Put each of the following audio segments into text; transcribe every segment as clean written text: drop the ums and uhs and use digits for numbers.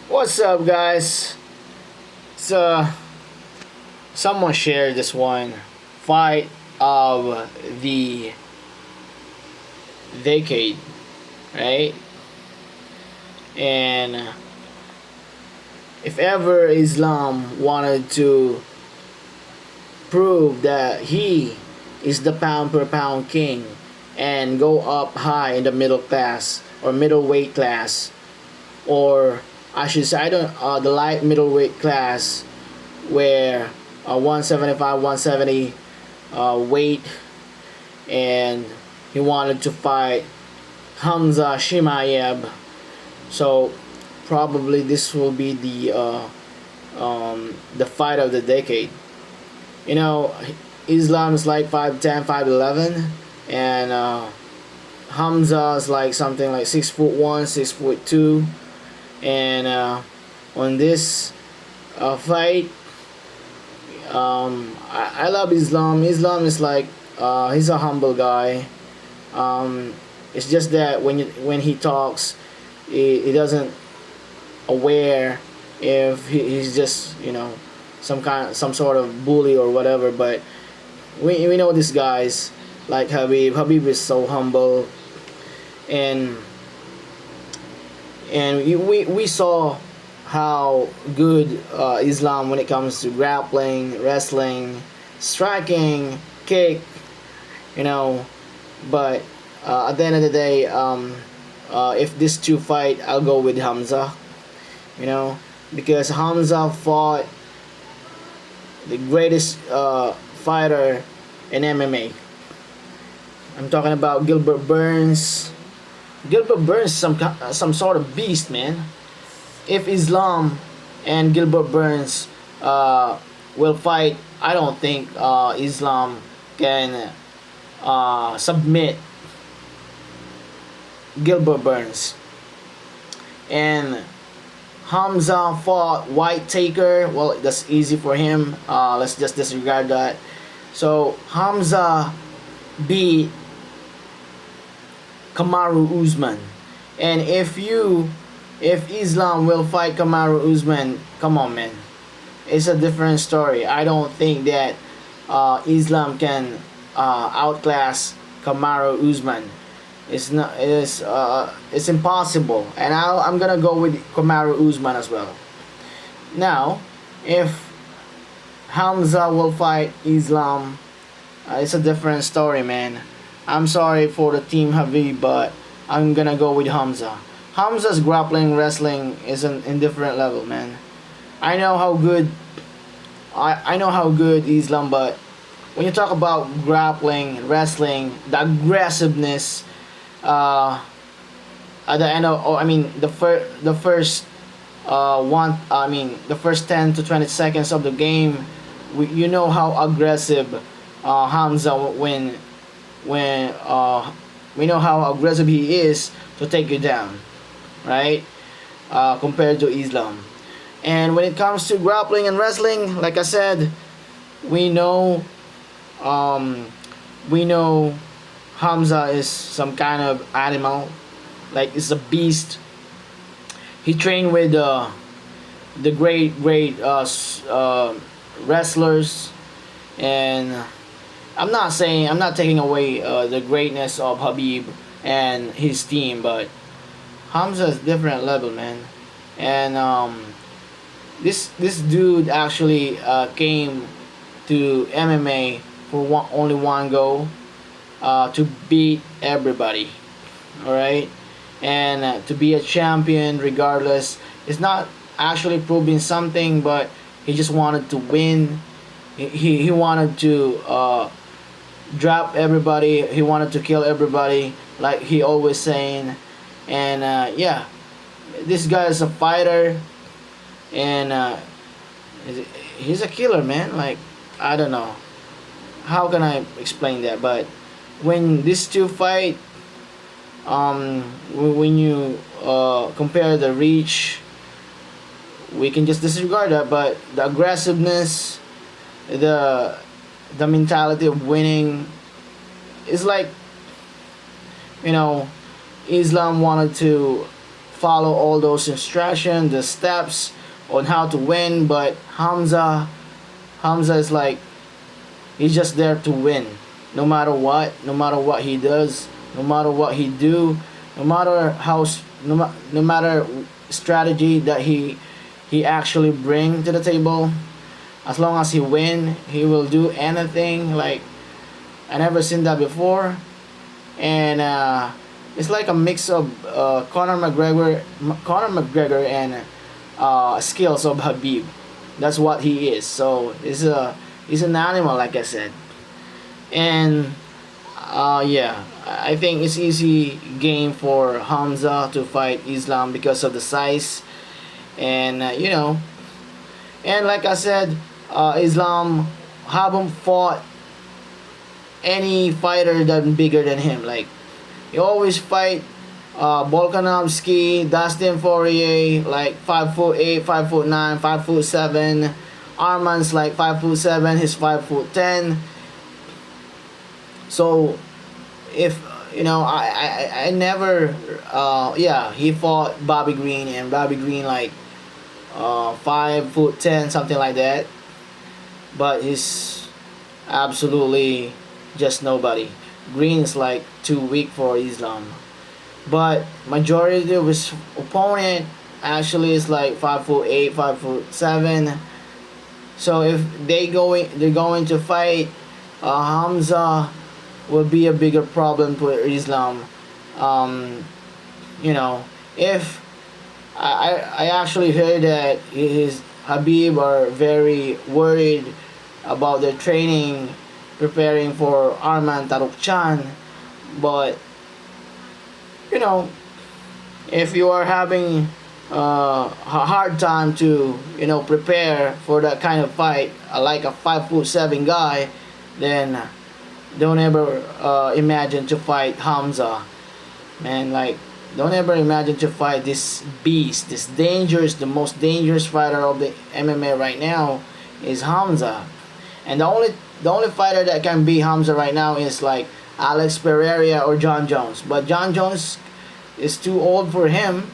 What's up, guys? So, someone shared this one fight of the decade, right? And if ever Islam wanted to prove that he is the pound per pound king and go up high in the middle class or middleweight class, or I should say, I don't the light middleweight class where 175, 170 weight, and he wanted to fight Hamza Chimaev. So probably this will be the fight of the decade. You know, Islam is like 5'10", 5'11", and Hamza is like something like 6'1", 6'2", and on this fight, I love Islam. Islam is like he's a humble guy. It's just that when he talks, he doesn't aware if he's just some sort of bully or whatever. But we know these guys like Habib. Habib is so humble, and we saw how good Islam when it comes to grappling, wrestling, striking, kick, you know. But at the end of the day, if these two fight, I'll go with Hamza, because Hamza fought the greatest fighter in MMA. I'm talking about Gilbert Burns. Gilbert Burns is some sort of beast, man. If Islam and Gilbert Burns will fight, I don't think Islam can submit Gilbert Burns. And Hamza fought White Taker. Well, that's easy for him. Let's just disregard that. So Hamza beat Kamaru Usman. And if Islam will fight Kamaru Usman, come on, man, it's a different story. I don't think that Islam can outclass Kamaru Usman. It's not. It's impossible. And I'm gonna go with Kamaru Usman as well. Now, if Hamza will fight Islam, it's a different story, man. I'm sorry for the team Habib, but I'm gonna go with Hamza. Hamza's grappling wrestling is an indifferent level, man. I know how good I know how good Islam, but when you talk about grappling, wrestling, the aggressiveness, at the end of, oh, I mean the first the first 10 to 20 seconds of the game, you know how aggressive Hamza when we know how aggressive he is to take you down, right? Compared to Islam. And when it comes to grappling and wrestling, like I said, we know um, we know Hamza is some kind of animal, like it's a beast. He trained with the great wrestlers, and I'm not taking away the greatness of Habib and his team, but Hamza is different level, man. And this dude actually came to MMA for only one goal, to beat everybody. All right, and to be a champion regardless. It's not actually proving something, but he just wanted to win. He wanted to drop everybody. He wanted to kill everybody, like he always saying. And yeah, this guy is a fighter, and he's a killer, man. Like, I don't know how can I explain that, but when these two fight, when you compare the reach, we can just disregard that. But the aggressiveness, the mentality of winning, is like, you know, Islam wanted to follow all those instructions, the steps on how to win. But Hamza is like, he's just there to win, no matter what he does, no matter what he do, no matter no matter strategy that he actually bring to the table. As long as he win, he will do anything. Like, I never seen that before. And it's like a mix of Conor McGregor and skills of Habib. That's what he is. So he's an animal, like I said. And yeah, I think it's easy game for Hamza to fight Islam because of the size, and and like I said, Islam haven't fought any fighter that bigger than him. Like, he always fight Volkanovski, Dustin Poirier, like 5'8", 5'9", 5'7". Arman's like 5'7", he's 5'10". So if I never yeah, he fought Bobby Green, and Bobby Green like 5'10", something like that. But he's absolutely just nobody. Green is like too weak for Islam. But majority of his opponent actually is like 5'8", 5'7". So if they're going to fight, Hamza will be a bigger problem for Islam. Um, if I actually heard that his Habib are very worried about their training, preparing for Arman Tarukchan. But you know, if you are having a hard time to prepare for that kind of fight, like a 5'7" guy, then don't ever imagine to fight Hamza, man. Like, don't ever imagine to fight this beast, this dangerous, the most dangerous fighter of the MMA right now is Hamza. And the only fighter that can beat Hamza right now is like Alex Pereira or John Jones. But John Jones is too old for him,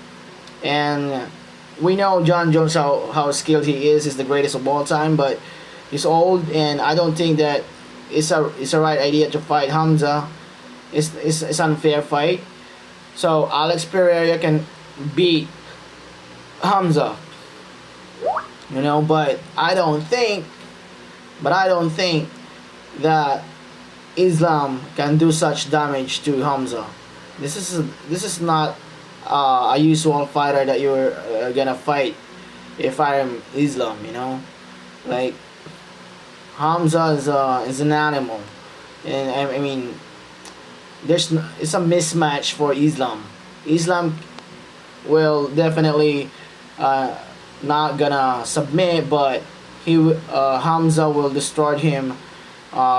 and we know John Jones how skilled he is. He's the greatest of all time, but he's old, and I don't think that it's a right idea to fight Hamza. It's unfair fight. So Alex Pereira can beat Hamza, but I don't think that Islam can do such damage to Hamza. This is not a usual fighter that you're gonna fight if I'm Islam. Like, Hamza is an animal, and I mean, it's a mismatch for Islam. Islam will definitely not gonna submit, but Hamza will destroy him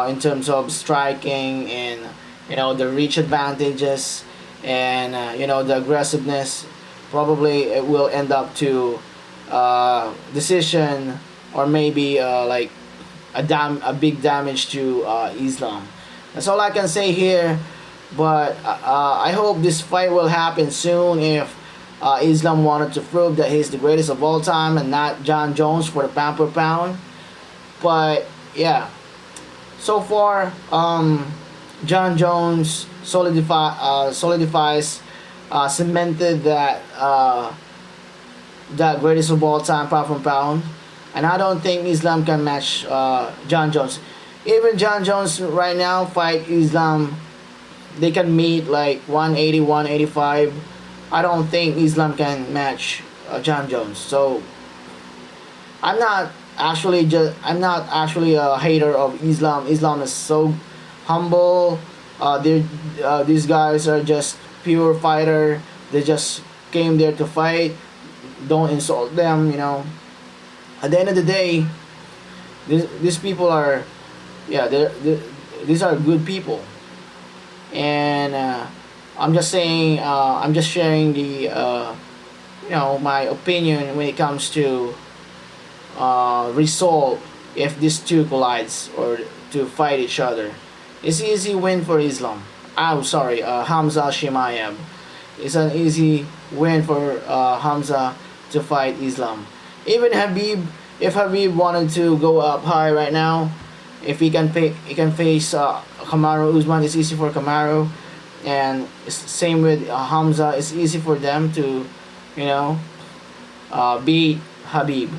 in terms of striking, and the reach advantages, and the aggressiveness. Probably it will end up to decision, or maybe like a big damage to Islam. That's all I can say here. But I hope this fight will happen soon. If Islam wanted to prove that he's the greatest of all time and not John Jones for the pound per pound. But yeah, so far, John Jones solidifies, cemented that greatest of all time pound for pound, and I don't think Islam can match John Jones. Even John Jones right now fight Islam, they can meet like 180, 185. I don't think Islam can match John Jones. So I'm not actually a hater of Islam. Islam is so humble. These guys are just pure fighter. They just came there to fight. Don't insult them. At the end of the day, these people are, yeah, these are good people. And I'm just saying, I'm just sharing the my opinion when it comes to result if these two collides or to fight each other. It's easy win for Islam. I'm sorry, Hamza Chimaev. it's an easy win for Hamza to fight Islam. Even Habib, if Habib wanted to go up high right now, if he can face Kamaru Usman, it's easy for Kamaru, and same with Hamza. It's easy for them to, you know, beat Habib.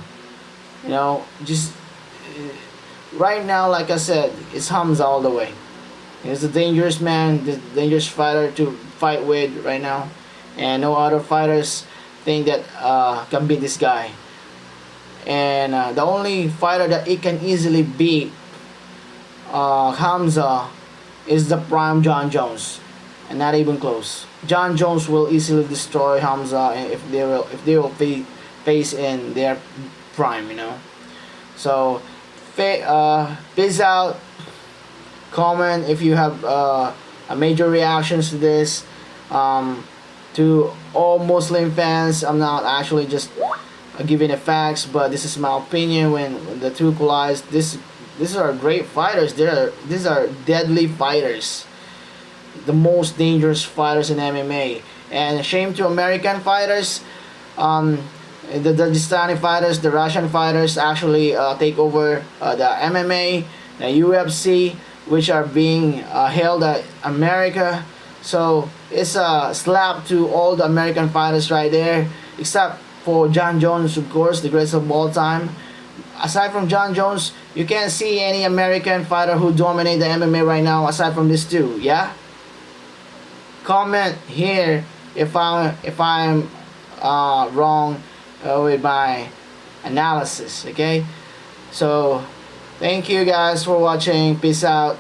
You know, just right now, like I said, it's Hamza all the way. He's a dangerous man, the dangerous fighter to fight with right now, and no other fighters think that can beat this guy. And the only fighter that it can easily beat Hamza is the prime John Jones, and not even close. John Jones will easily destroy Hamza if they will face in their prime, you know. So, peace out. Comment if you have a major reactions to this. To all Muslim fans, I'm not actually just giving the facts, but this is my opinion. When the two collides, these are great fighters. These are deadly fighters, the most dangerous fighters in MMA. And shame to American fighters. The Dagestani fighters, the Russian fighters actually take over the MMA, the UFC, which are being held at America. So it's a slap to all the American fighters right there, except for John Jones, of course, the greatest of all time. Aside from John Jones, you can't see any American fighter who dominate the MMA right now aside from these two. Yeah. Comment here if I'm wrong with my analysis. Okay. So thank you guys for watching. Peace out.